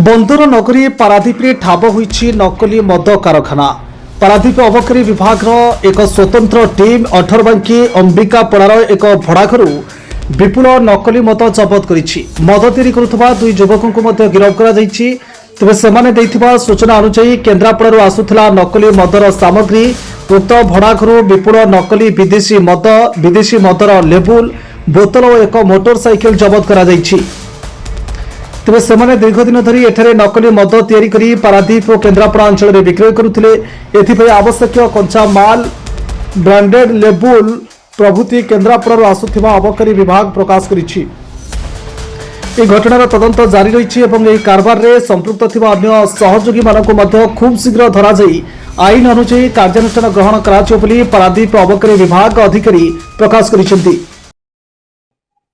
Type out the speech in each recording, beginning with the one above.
बंदर नगरी पारादीप ठाब होईछि नकली मद कारखाना। पारादीप अबकारी विभाग एक स्वतंत्र टीम अठरबांकी अंबिकापड़ार एक भड़ाघरू विपुल नकली मद जबत करिछि। मद तैयारी करुवा दुई युवकों गिरफ्त कर तेज से सूचना अनुसार केन्द्रापड़ारू आसुला नकली मदर सामग्री। उक्त भड़ाघरू विपुल नकली विदेशी मदर लेबुल बोतल और एक मोटरसाइकेल जबत करा तेज से दीर्घ दिन धरी एठारे नकली मद तैयारी करी पारादीप और केन्द्रापड़ा अंचल में विक्रय करुथिले। एथिपई आवश्यक कंचा माल ब्रांडेड लेबुल प्रभृति केन्द्रापड़ा आसुथिबा अबकारी विभाग प्रकाश करिछि। এই ঘটনার তদন্ত জারি রয়েছে এবং এই কারবারে সম্পৃক্ত থিবা অন্য সহযোগী মানকু মধ্য খুব শীঘ্র ধরা যাই আইন অনুযায়ী কার্যানুষ্ঠান গ্রহণ করাଯିବ ବୋଲି পারাদীপ অবকারী বিভাগ अधिकारी प्रकाश करिसेंती।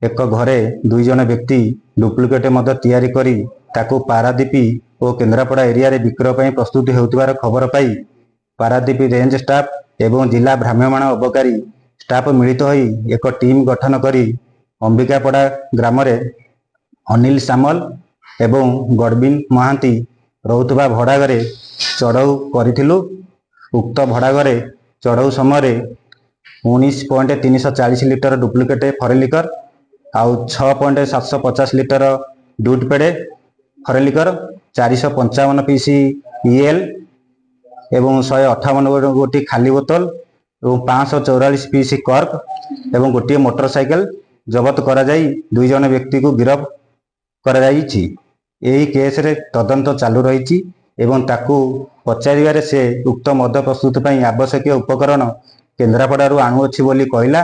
एक घरे दुई जन व्यक्ति डुप्लिकेट मद तैयारी करी ताकू पारादीपी और केन्द्रापड़ा एरिया रे विक्रय ପାଇଁ प्रस्तुति हेउतिबार खबर पाई पारादीपी रेंज स्टाफ एवं जिला भ्राम्यमाण अबकारी स्टाफ मिलित होई एक टीम गठन करी अंबिकापड़ा ग्राम रे अनिल सामल एवं गडबिन महांती रहुतबा भड़ाघरे चढ़ऊ करिथिलु। उक्त भड़ाघरे चढ़ऊ समय 19.340 लिटर डुप्लिकेट फॉरेन लिकर आउ 6.750 लिटर डूट पेड़े फॉरेन लिकर 455 पीसी ईएल एवं 158 गोटी खाली बोतल और 544 पीसी कर्क एवं गोटे मोटरसाइकेल जबत करा जाई दुई जन व्यक्ति को गिरफ्त करा जाईछि। एही केस रे तदंत चालू रही एवं ताकू पचारिबारे से उक्त मद प्रस्तुत पई आवश्यक उपकरण केन्द्रापड़ारू आणुअछि बोली कहला।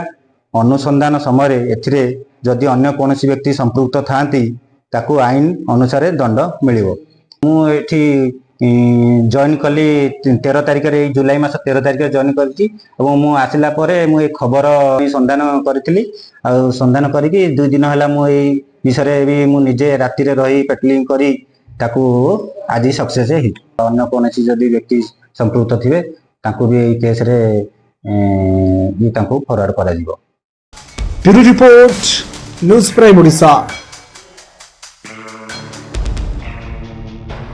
अनुसंधान समय एथिरे जदि अन्य कोनोसी व्यक्ति संपृक्त थांती ताकू आईन अनुसार दंड मिलिबो। मु एठी जॉइन कली 13 तारिख रे जुलाई मास 13 तारिख रे जॉइन करछि एवं मु आसिला परे मु ए खबर संधान करथिली आ संधान करिकि 2 दिन हला मु ए विषय भी मु निजे राति रे रही पेट्रोलिंग करी ताकू आज सक्सेस हे। अन्य कोनोसी जदि व्यक्ति संपृक्त थिबे ताकू भी ए केस रे भी ताकू फॉरवर्ड करा जिवो। Bureau report news prime Odisha.